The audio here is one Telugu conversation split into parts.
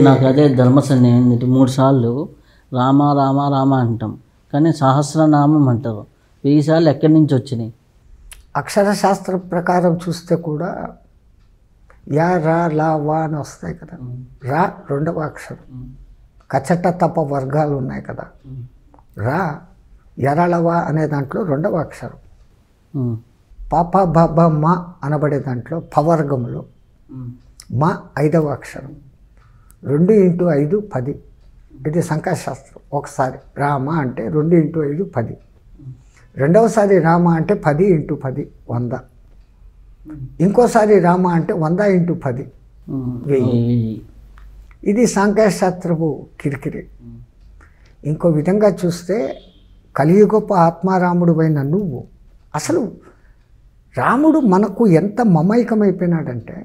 నాకు అదే ధర్మసందేహం ఏంటంటే 3 సార్లు రామ రామ రామ అంటాం, కానీ సహస్రనామం అంటారు. 1000 సార్లు ఎక్కడి నుంచి వచ్చినాయి? అక్షరశాస్త్రం ప్రకారం చూస్తే కూడా యా రా లా వా అని వస్తాయి కదా. రా రెండవ అక్షరం. కచట తప వర్గాలు ఉన్నాయి కదా. రా ఎరళవ అనే దాంట్లో రెండవ అక్షరం. పాప బబ మా అనబడే దాంట్లో పవర్గంలో మా 5వ అక్షరం. 2 × 5 10. ఇది సంఖ్యాశాస్త్రం. ఒకసారి రామ అంటే 2 × 5 10. రెండవసారి రామ అంటే 10 × 10 100. ఇంకోసారి రామ అంటే 100 × 10 1000. ఇది సంఖ్యాశాస్త్రపు కిరికిరి. ఇంకో విధంగా చూస్తే కలియుగపు ఆత్మారాముడు అయిన నువ్వు అసలు రాముడు మనకు ఎంత మమైకమైపోయినాడంటే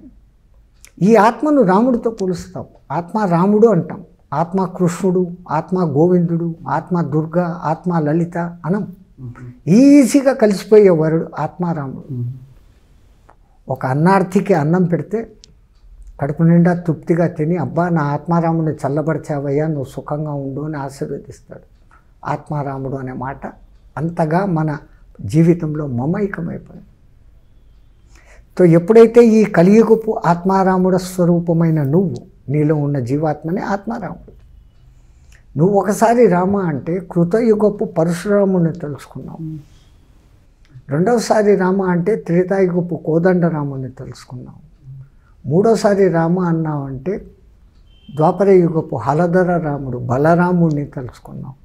ఈ ఆత్మను రాముడితో పోలుస్తాం. ఆత్మ రాముడు అంటాం, ఆత్మ కృష్ణుడు, ఆత్మ గోవిందుడు, ఆత్మ దుర్గా, ఆత్మ లలిత అనం. ఈజీగా కలిసిపోయే వరుడు ఆత్మారాముడు. ఒక అన్నార్థికి అన్నం పెడితే కడుపు నిండా తృప్తిగా తిని అబ్బా నా ఆత్మారాముడిని చల్లబరిచావయ్యా, నువ్వు సుఖంగా ఉండు అని ఆశీర్వదిస్తాడు. ఆత్మారాముడు అనే మాట అంతగా మన జీవితంలో మమైకమైపోయింది. సో ఎప్పుడైతే ఈ కలియుగపు ఆత్మారాముడ స్వరూపమైన నువ్వు, నీలో ఉన్న జీవాత్మనే ఆత్మారాముడు. నువ్వు ఒకసారి రామ అంటే కృతయుగపు పరశురాముడిని తెలుసుకున్నావు. రెండవసారి రామ అంటే త్రేతాయుగపు కోదండరాముడిని తెలుసుకున్నావు. మూడోసారి రామ అన్నావు అంటే ద్వాపర యుగపు హలధర రాముడు బలరాముడిని తెలుసుకున్నావు.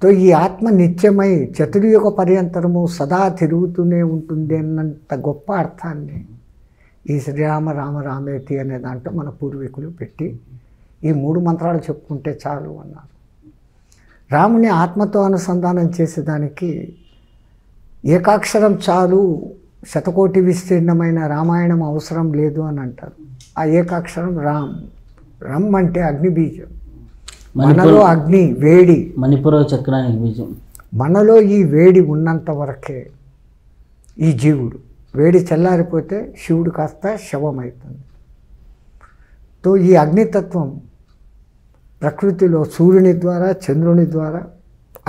తో ఈ ఆత్మ నిత్యమై చతుర్యుగ పర్యంతరము సదా తిరుగుతూనే ఉంటుంది అన్నంత గొప్ప అర్థాన్ని ఈ శ్రీరామ రామ రామేతి అనే దాంట్లో మన పూర్వీకులు పెట్టి ఈ 3 మంత్రాలు చెప్పుకుంటే చాలు అన్నారు. రాముని ఆత్మతో అనుసంధానం చేసేదానికి ఏకాక్షరం చాలు, శతకోటి విస్తీర్ణమైన రామాయణం అవసరం లేదు అని అంటారు. ఆ ఏకాక్షరం రామ్. రమ్ అంటే అగ్నిబీజం. మనలో అగ్ని వేడి, మణిపుర చక్రానికి బీజం. మనలో ఈ వేడి ఉన్నంత వరకే ఈ జీవుడు. వేడి చల్లారిపోతే శివుడు కాస్త శవమవుతుంది. తో ఈ అగ్నితత్వం ప్రకృతిలో సూర్యుని ద్వారా, చంద్రుని ద్వారా,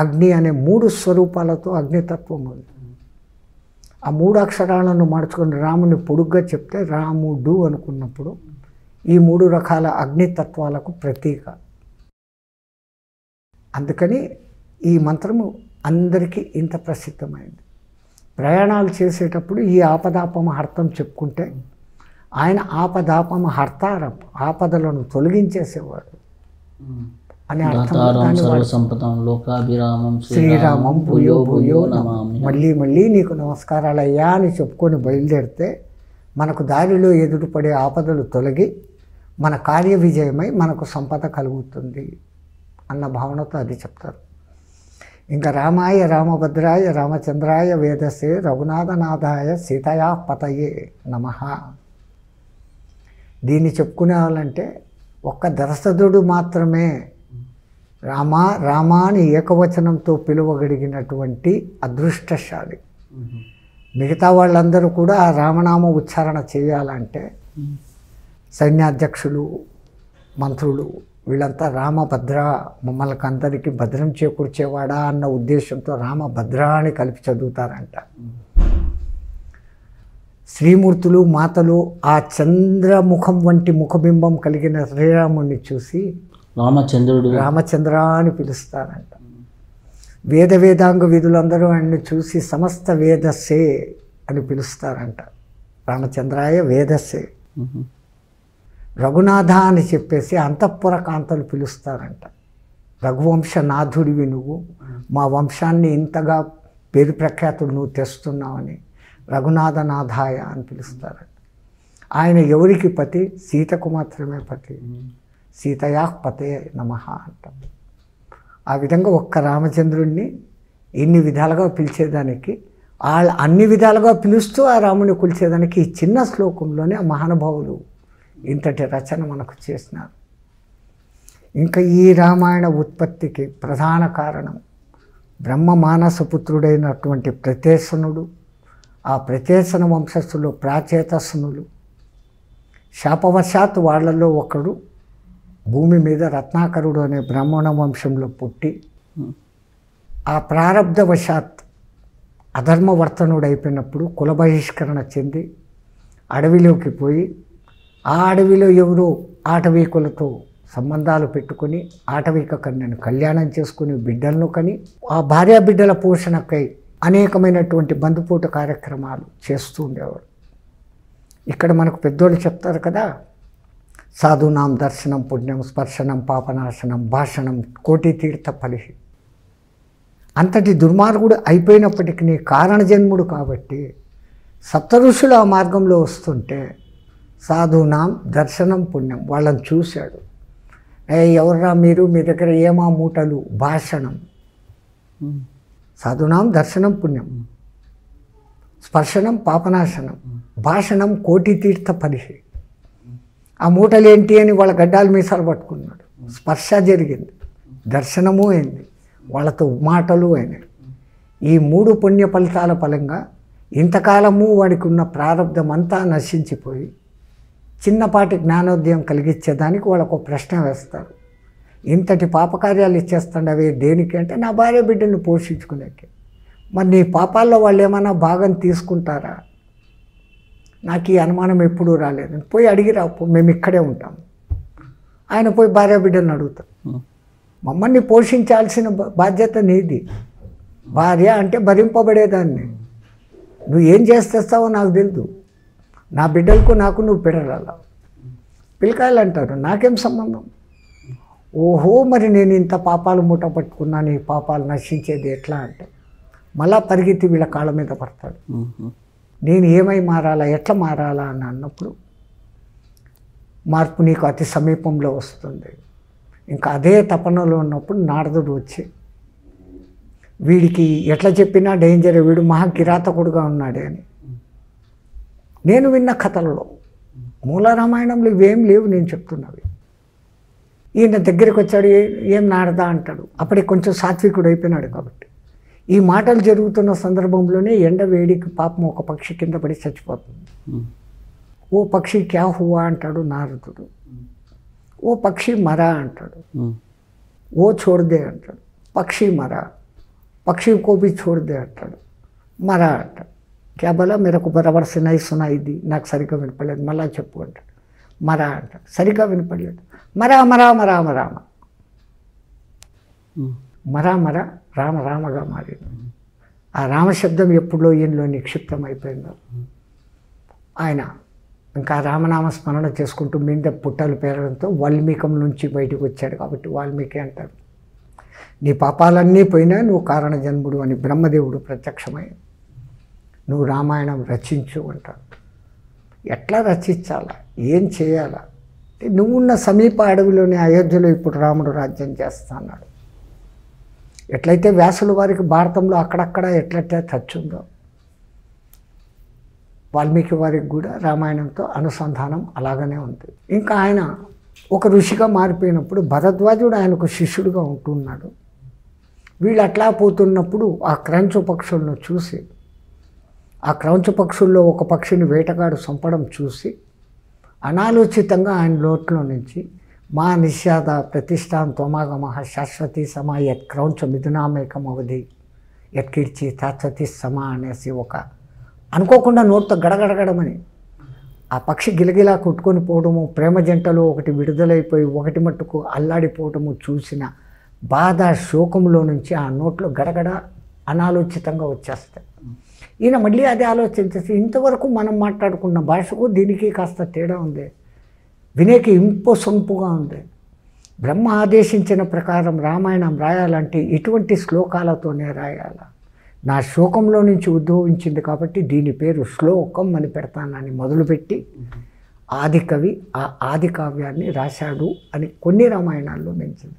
అగ్ని అనే 3 స్వరూపాలతో అగ్నితత్వం ఉంది. ఆ 3 అక్షరాలను మార్చుకొని రాముని పొడుగ్గా చెప్తే రాముడు అనుకున్నప్పుడు ఈ 3 రకాల అగ్నితత్వాలకు ప్రతీక. అందుకని ఈ మంత్రము అందరికీ ఇంత ప్రసిద్ధమైంది. ప్రయాణాలు చేసేటప్పుడు ఈ ఆపదాపమ హర్తం చెప్పుకుంటే ఆయన ఆపదాపమ హర్తారం, ఆపదలను తొలగించేసేవాడు అని అర్థం. శ్రీరామం భూయో భూయో నమామి. మళ్ళీ మళ్ళీ నీకు నమస్కారాలయ్యా అని చెప్పుకొని బయలుదేరితే మనకు దారిలో ఎదురుపడే ఆపదలు తొలగి మన కార్య విజయమై మనకు సంపద కలుగుతుంది అన్న భావనతో అది చెప్తారు. ఇంకా రామాయ రామభద్రాయ రామచంద్రాయ వేదసే రఘునాథనాథాయ సీతయా పతయే నమః. దీన్ని చెప్పుకునే వాళ్ళంటే ఒక్క దశరథుడు మాత్రమే రామా రామా అని ఏకవచనంతో పిలువగలిగినటువంటి అదృష్టశాలి. మిగతా వాళ్ళందరూ కూడా ఆ రామనామ ఉచ్చారణ చేయాలంటే సైన్యాధ్యక్షులు, మంత్రులు వీళ్ళంతా రామభద్ర, మమ్మల్ని అందరికీ భద్రం చేకూర్చేవాడా అన్న ఉద్దేశంతో రామభద్ర అని కలిపి చదువుతారంట. శ్రీమూర్తులు మాతలు ఆ చంద్రముఖం వంటి ముఖబింబం కలిగిన శ్రీరాముడిని చూసి రామచంద్రుడు రామచంద్ర అని పిలుస్తారంట. వేదాంగ విధులందరూ ఆయన్ని చూసి సమస్త వేదస్సే అని పిలుస్తారంట. రామచంద్రాయ వేదస్సే. రఘునాథ అని చెప్పేసి అంతఃపుర కాంతలు పిలుస్తారంట. రఘువంశనాథుడివి నువ్వు, మా వంశాన్ని ఇంతగా పేరు ప్రఖ్యాతులు నువ్వు తెస్తున్నావని రఘునాథనాథాయ అని పిలుస్తారంట. ఆయన ఎవరికి పతి? సీతకు మాత్రమే పతి. సీతయా పతే నమః అంటాం. ఆ విధంగా ఒక్క రామచంద్రుడిని ఇన్ని విధాలుగా పిలిచేదానికి, అన్ని విధాలుగా పిలుస్తూ ఆ రాముని కొలిచేదానికి ఈ చిన్న శ్లోకంలోనే ఆ మహానుభావులు ఇంతటి రచన మనకు చేసినారు. ఇంకా ఈ రామాయణ ఉత్పత్తికి ప్రధాన కారణం బ్రహ్మ మానసపుత్రుడైనటువంటి ప్రతేసనుడు. ఆ ప్రతేసన వంశస్థులు ప్రాచేతసనులు. శాపవశాత్ వాళ్ళలో ఒకడు భూమి మీద రత్నాకరుడు అనే బ్రాహ్మణ వంశంలో పుట్టి ఆ ప్రారబ్ధవశాత్ అధర్మవర్తనుడు అయిపోయినప్పుడు కుల బహిష్కరణ చెంది అడవిలోకి పోయి ఆ అడవిలో ఎవరో ఆటవీకులతో సంబంధాలు పెట్టుకుని ఆటవీక కన్యను కళ్యాణం చేసుకుని బిడ్డలను కని ఆ భార్యా బిడ్డల పోషణకై అనేకమైనటువంటి బంధుపోటు కార్యక్రమాలు చేస్తూ ఉండేవాడు. ఇక్కడ మనకు పెద్దోళ్ళు చెప్తారు కదా, సాధూనాం దర్శనం పుణ్యం స్పర్శనం పాపనాశనం భాషణం కోటి తీర్థ ఫలిహి. అంతటి దుర్మార్గుడు అయిపోయినప్పటికీ కారణజన్ముడు కాబట్టి సప్తఋషులు ఆ మార్గంలో వస్తుంటే సాధూనాం దర్శనం పుణ్యం, వాళ్ళని చూశాడు. ఎవర్రా మీరు, మీ దగ్గర ఏమా మూటలు, భాషణం. సాధునాం దర్శనం పుణ్యం, స్పర్శనం పాపనాశనం, భాషణం కోటి తీర్థ ఫలిహి. ఆ మూటలు ఏంటి అని వాళ్ళ గడ్డాలు మీసాలు పట్టుకున్నాడు. స్పర్శ జరిగింది, దర్శనము అయింది, వాళ్ళతో మాటలు అయినాయి. ఈ 3 పుణ్య ఫలితాల ఫలంగా ఇంతకాలము వాడికి ఉన్న ప్రారంధం అంతా నశించిపోయి చిన్నపాటి జ్ఞానోదయం కలిగించేదానికి వాళ్ళకు ప్రశ్న వేస్తారు. ఇంతటి పాపకార్యాలు ఇచ్చేస్తుండవే దేనికి అంటే నా భార్య బిడ్డను పోషించుకునేకి. మరి నీ పాపాల్లో వాళ్ళు ఏమైనా భాగం తీసుకుంటారా? నాకు ఈ అనుమానం ఎప్పుడూ రాలేదు. పోయి అడిగిరా, మేము ఇక్కడే ఉంటాం. ఆయన పోయి భార్య బిడ్డను అడుగుతాం. మమ్మల్ని పోషించాల్సిన బాధ్యత నీది. భార్య అంటే భరింపబడేదాన్ని. నువ్వు ఏం చేస్తేస్తావో నాకు తెలియదు. నా బిడ్డలకు నాకు నువ్వు పిల్లల పిల్లకాయలు అంటారు, నాకేం సంబంధం? ఓహో, మరి నేను ఇంత పాపాలు మూట పట్టుకున్నాను, ఈ పాపాలు నశించేది ఎట్లా అంటే మళ్ళా పరిగెత్తి వీళ్ళ కాళ్ళ మీద పడతాడు. నేను ఏమై మారాలా, ఎట్లా మారాలా అని అన్నప్పుడు మార్పు నీకు అతి సమీపంలో వస్తుంది. ఇంకా అదే తపనలో ఉన్నప్పుడు నారదుడు వచ్చి వీడికి ఎట్లా చెప్పినా డేంజర్, వీడు మహా కిరాతకుడుగా ఉన్నాడే అని. నేను విన్న కథలలో మూల రామాయణంలో ఇవేం లేవు నేను చెప్తున్నవి. ఈయన దగ్గరికి వచ్చాడు, ఏం నారదా అంటాడు. అప్పటికి కొంచెం సాత్వికుడు అయిపోయినాడు కాబట్టి. ఈ మాటలు జరుగుతున్న సందర్భంలోనే ఎండ వేడికి పాపం ఒక పక్షి కింద పడి చచ్చిపోతుంది. ఓ పక్షి క్యా హువా అంటాడు నారదుడు. ఓ పక్షి మరా అంటాడు. ఓ छोड़ అంటాడు. పక్షి మరా, పక్షి కోపి छोड़ అంటాడు. మరా అంటాడు. క్యా బలా మేరకు బరాబర్ से नहीं सुना ఇది, నాకు సరిగ్గా వినపడలేదు, మళ్ళా చెప్పు అంటాడు. మరా అంటాడు. సరిగ్గా వినపడలేదు. మరా మరా మరా మరా మరా మరా రామ రామగా మారింది. ఆ రామశబ్దం ఎప్పుడో ఈయనలో నిక్షిప్తం అయిపోయిందో ఆయన ఇంకా రామనామ స్మరణ చేసుకుంటూ మీద పుట్టలు పేరడంతో వాల్మీకం నుంచి బయటకు వచ్చాడు కాబట్టి వాల్మీకి అంటారు. నీ పాపాలన్నీ పోయినా నువ్వు కారణ జన్ముడు అని బ్రహ్మదేవుడు ప్రత్యక్షమై నువ్వు రామాయణం రచించు అంటాడు. ఎట్లా రచించాలా, ఏం చేయాలా? నువ్వున్న సమీప అడవిలోని అయోధ్యలో ఇప్పుడు రాముడు రాజ్యం చేస్తా అన్నాడు. ఎట్లయితే వ్యాసుల వారికి భారతంలో అక్కడక్కడ ఎట్లయితే చచ్చుందో వాల్మీకి వారికి కూడా రామాయణంతో అనుసంధానం అలాగనే ఉంది. ఇంకా ఆయన ఒక ఋషిగా మారిపోయినప్పుడు భరద్వాజుడు ఆయనకు శిష్యుడిగా ఉంటున్నాడు. వీళ్ళు అట్లా పోతున్నప్పుడు ఆ క్రంచు పక్షులను చూసి, ఆ క్రౌంచ పక్షుల్లో ఒక పక్షిని వేటగాడు చంపడం చూసి అనాలోచితంగా ఆయన నోట్లో నుంచి మా నిషాద ప్రతిష్టాం త్వమాగమ శాశ్వతి సమా యత్ క్రౌంచ మిథునామేకం అవధి యత్ కీర్చి శాశ్వతి సమా అనేసి ఒక అనుకోకుండా నోట్తో గడగడగడమని ఆ పక్షి గిలగిలా కొట్టుకొని పోవడము, ప్రేమ జంటలో ఒకటి విడుదలైపోయి ఒకటి మట్టుకు అల్లాడిపోవటము చూసిన బాధ శోకంలో నుంచి ఆ నోట్లో గడగడ అనాలోచితంగా వచ్చేస్తాయి. ఈయన మళ్ళీ అదే ఆలోచించేసి ఇంతవరకు మనం మాట్లాడుకున్న భాషకు దీనికి కాస్త తేడా ఉంది, వినేకి ఇంపు సొంపుగా ఉంది. బ్రహ్మ ఆదేశించిన ప్రకారం రామాయణం రాయాలంటే ఇటువంటి శ్లోకాలతోనే రాయాల. నా శోకంలో నుంచి ఉద్భవించింది కాబట్టి దీని పేరు శ్లోకం అని పెడతానని మొదలుపెట్టి ఆది కవి ఆ ఆది కావ్యాన్ని రాశాడు అని కొన్ని రామాయణాల్లో మెన్షన్.